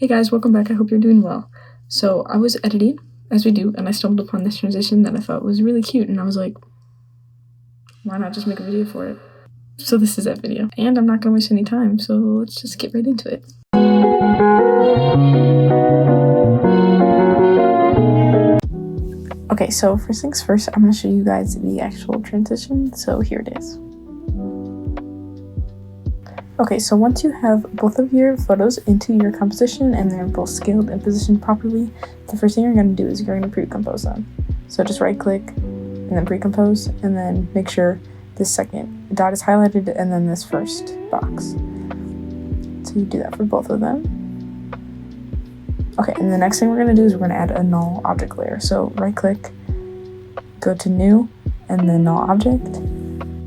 Hey guys, welcome back. I hope you're doing well. So I was editing, as we do, and I stumbled upon this transition that I thought was really cute, and I was like, why not just make a video for it? So this is that video. And I'm not gonna waste any time, so let's just get right into it. Okay, so first things first, I'm gonna show you guys the actual transition, so here it is. Okay, so once you have both of your photos into your composition and they're both scaled and positioned properly, the first thing you're going to do is you're going to pre-compose them. So just right click and then pre-compose, and then make sure this second dot is highlighted and then this first box. So you do that for both of them. Okay, and the next thing we're going to do is we're going to add a null object layer. So right click, go to new, and then null object.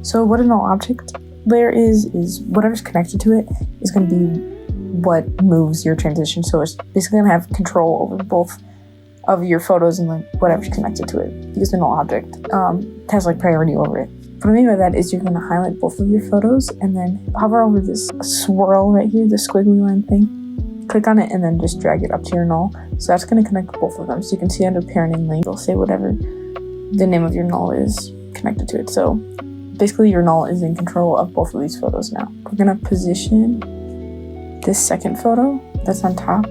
So what a null object layer is whatever's connected to it is going to be what moves your transition. So it's basically going to have control over both of your photos and like whatever's connected to it, because the null object has like priority over it. What I mean by that is you're going to highlight both of your photos and then hover over this swirl right here, the squiggly line thing, click on it, and then just drag it up to your null. So that's going to connect both of them. So you can see under parenting link, it'll say whatever the name of your null is connected to it. So basically your null is in control of both of these photos now. We're gonna position this second photo that's on top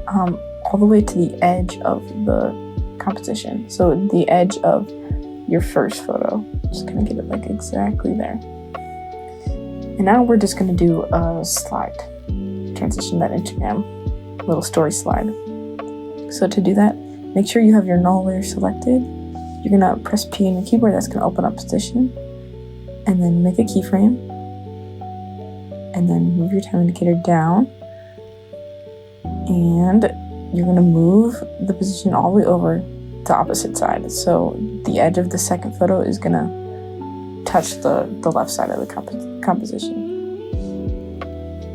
all the way to the edge of the composition. So the edge of your first photo. Just gonna get it like exactly there. And now we're just gonna do a slide transition, that Instagram little story slide. So to do that, make sure you have your null layer selected. You're gonna press P on your keyboard, that's gonna open up position, and then make a keyframe, and then move your time indicator down, and you're gonna move the position all the way over the opposite side. So the edge of the second photo is gonna touch the left side of the composition.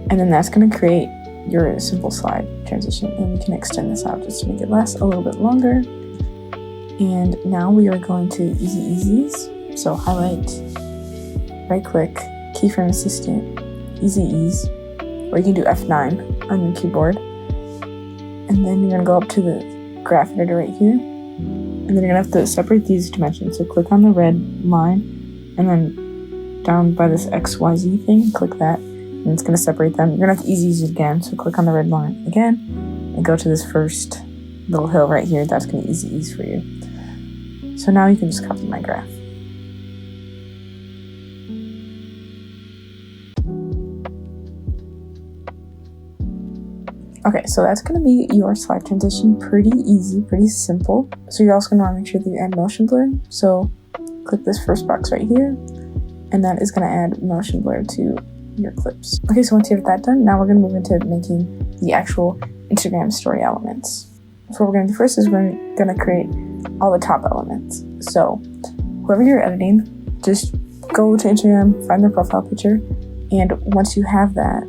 And then that's gonna create your simple slide transition, and we can extend this out just to make it last a little bit longer. And now we are going to easy easies. So highlight, right click, keyframe assistant, easy ease, or you can do F9 on your keyboard. And then you're gonna go up to the graph editor right here. And then you're gonna have to separate these dimensions. So click on the red line, and then down by this XYZ thing, click that, and it's gonna separate them. You're gonna have to easy ease it again. So click on the red line again, and go to this first little hill right here. That's gonna easy ease for you. So now you can just copy my graph. Okay, so that's going to be your slide transition. Pretty easy, pretty simple. So you're also going to want to make sure that you add motion blur. So click this first box right here, and that is going to add motion blur to your clips. Okay, so once you have that done, now we're going to move into making the actual Instagram story elements. So what we're going to do first is we're going to create all the top elements. So whoever you're editing, just go to Instagram, find their profile picture, and once you have that,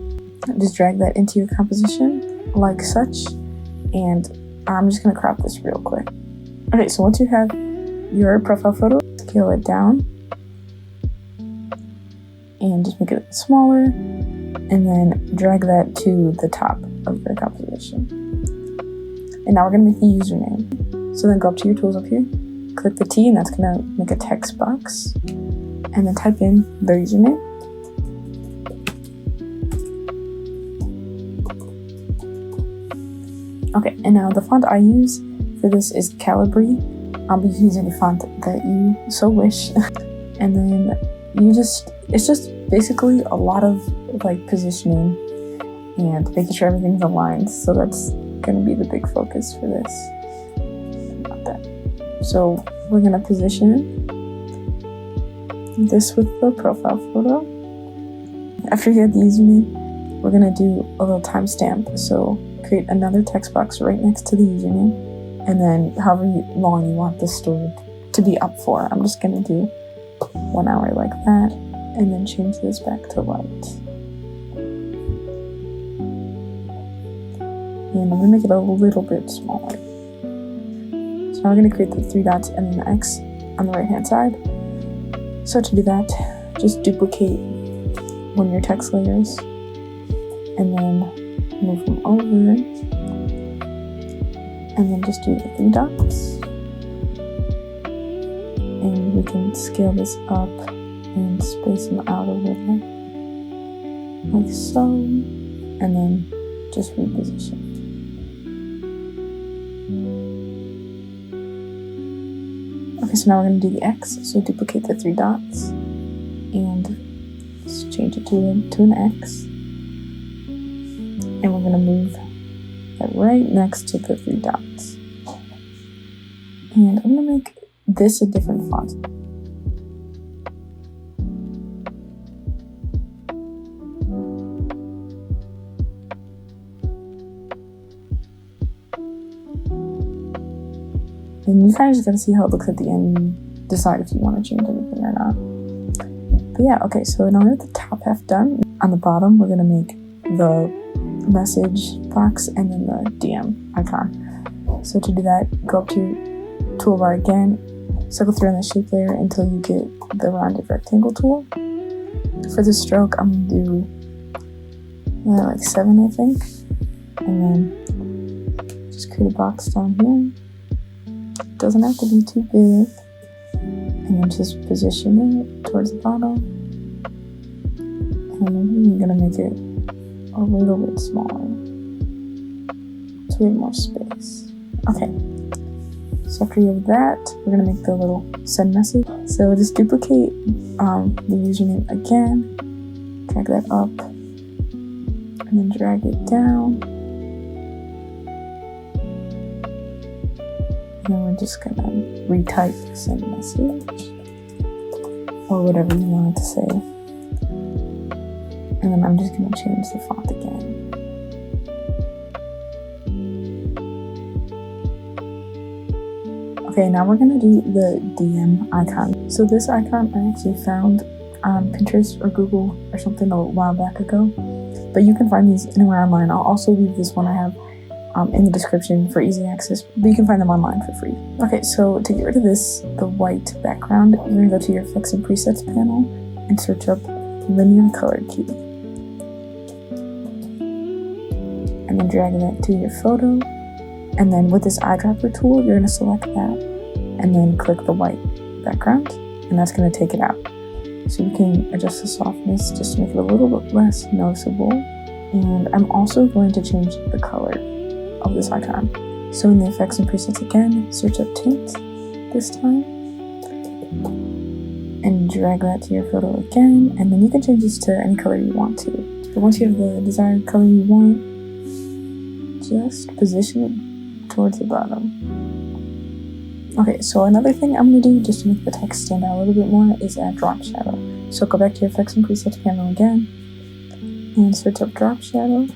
just drag that into your composition like such. And I'm just going to crop this real quick. Okay, so once you have your profile photo, scale it down and just make it smaller, and then drag that to the top of your composition. And now we're going to make the username. So then go up to your tools up here, click the T, and that's going to make a text box, and then type in their username. Okay, and now the font I use for this is Calibri. You can use any font that you so wish. And then it's just basically a lot of like positioning and making sure everything's aligned. So that's going to be the big focus for this. So we're going to position this with the profile photo. After you have the username, we're going to do a little timestamp. So create another text box right next to the username, and then however long you want this story to be up for. I'm just going to do 1 hour like that, and then change this back to white. And I'm going to make it a little bit smaller. So now we're going to create the 3 dots and then the X on the right hand side. So to do that, just duplicate one of your text layers, and then move them over, and then just do the 3 dots. And we can scale this up and space them out a little, like so, and then just reposition. Okay, so now we're going to do the X, so duplicate the 3 dots, and just change it to an X, and we're going to move that right next to the 3 dots. And I'm going to make this a different font. And you kind of just gotta see how it looks at the end and decide if you want to change anything or not. But yeah, okay, so now we're at the top half done. On the bottom, we're gonna make the message box and then the DM icon. So to do that, go up to your toolbar again, circle through on the shape layer until you get the rounded rectangle tool. For the stroke, I'm gonna do like 7, I think. And then just create a box down here. Doesn't have to be too big, and then just position it towards the bottom, and then you're gonna make it a little bit smaller so we have more space. Okay, so after you have that, we're gonna make the little send message. So just duplicate the username again, drag that up, and then drag it down. And then we're just gonna retype send message or whatever you want it to say. And then I'm just gonna change the font again. Okay, now we're gonna do the DM icon. So this icon I actually found on Pinterest or Google or something a while back ago, but you can find these anywhere online. I'll also leave this one I have in the description for easy access, but you can find them online for free. Okay, so to get rid of this, the white background, you're gonna go to your effects and presets panel and search up linear color key. And then drag that to your photo. And then with this eyedropper tool, you're gonna select that and then click the white background, and that's gonna take it out. So you can adjust the softness just to make it a little bit less noticeable. And I'm also going to change the color of this icon. So in the effects and presets again, search up tint this time and drag that to your photo again, and then you can change this to any color you want to. But once you have the desired color you want, just position it towards the bottom. Okay, so another thing I'm going to do just to make the text stand out a little bit more is add drop shadow. So go back to your effects and presets panel again and search up drop shadow,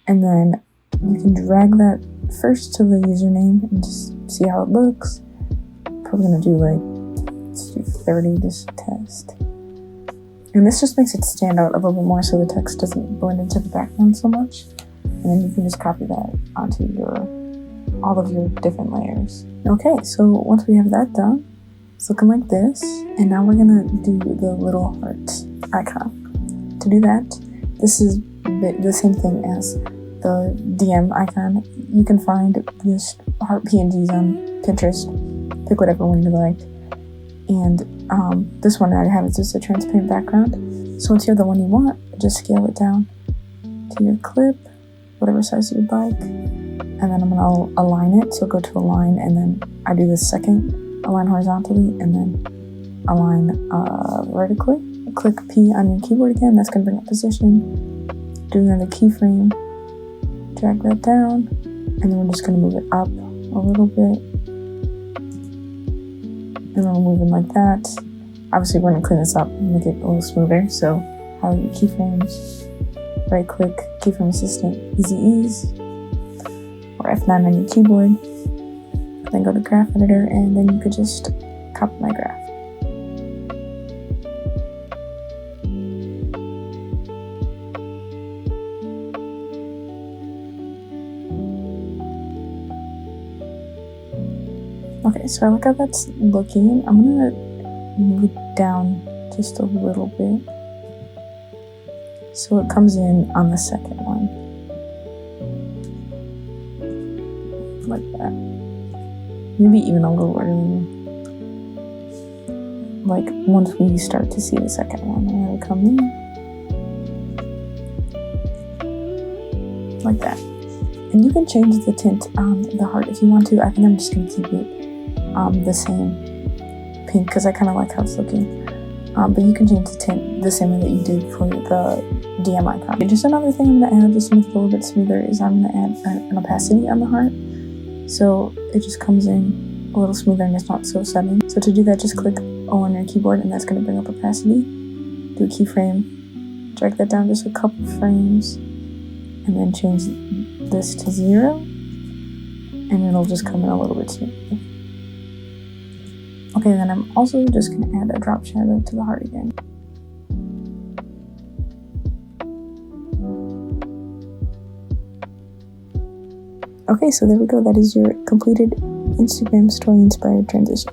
and then you can drag that first to the username and just see how it looks. Probably gonna do like, let's do 30 just to test. And this just makes it stand out a little bit more so the text doesn't blend into the background so much. And then you can just copy that onto all of your different layers. Okay, so once we have that done, it's looking like this. And now we're gonna do the little heart icon. To do that, this is the same thing as the DM icon. You can find this heart PNGs on Pinterest. Pick whatever one you like. And this one I have is just a transparent background. So once you have the one you want, just scale it down to your clip, whatever size you'd like. And then I'm gonna align it. So go to align, and then I do the second align horizontally, and then align vertically. Click P on your keyboard again. That's gonna bring up position. Do another keyframe. Drag that down, and then we're just going to move it up a little bit, and then we'll move it like that. Obviously we're going to clean this up and make it a little smoother, so highlight your keyframes, right click, keyframe assistant, easy ease, or F9 on your keyboard, then go to graph editor, and then you could just copy my graph. Okay, so I like how that's looking. I'm gonna move it down just a little bit. So it comes in on the second one. Like that. Maybe even a little earlier. Like once we start to see the second one, and it'll come in. Like that. And you can change the tint on the heart if you want to. I think I'm just going to keep it the same pink because I kind of like how it's looking. But you can change the tint the same way that you did for the DM icon. Okay, just another thing I'm going to add just to make it a little bit smoother is I'm going to add an opacity on the heart. So it just comes in a little smoother and it's not so sudden. So to do that, just click O on your keyboard and that's going to bring up opacity. Do a keyframe, drag that down just a couple frames, and then change this to 0, and it'll just come in a little bit smoother. Okay, then I'm also just going to add a drop shadow to the heart again. Okay, so there we go. That is your completed Instagram story inspired transition.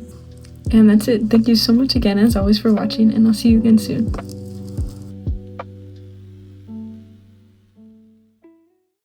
And that's it. Thank you so much again, as always, for watching, and I'll see you again soon.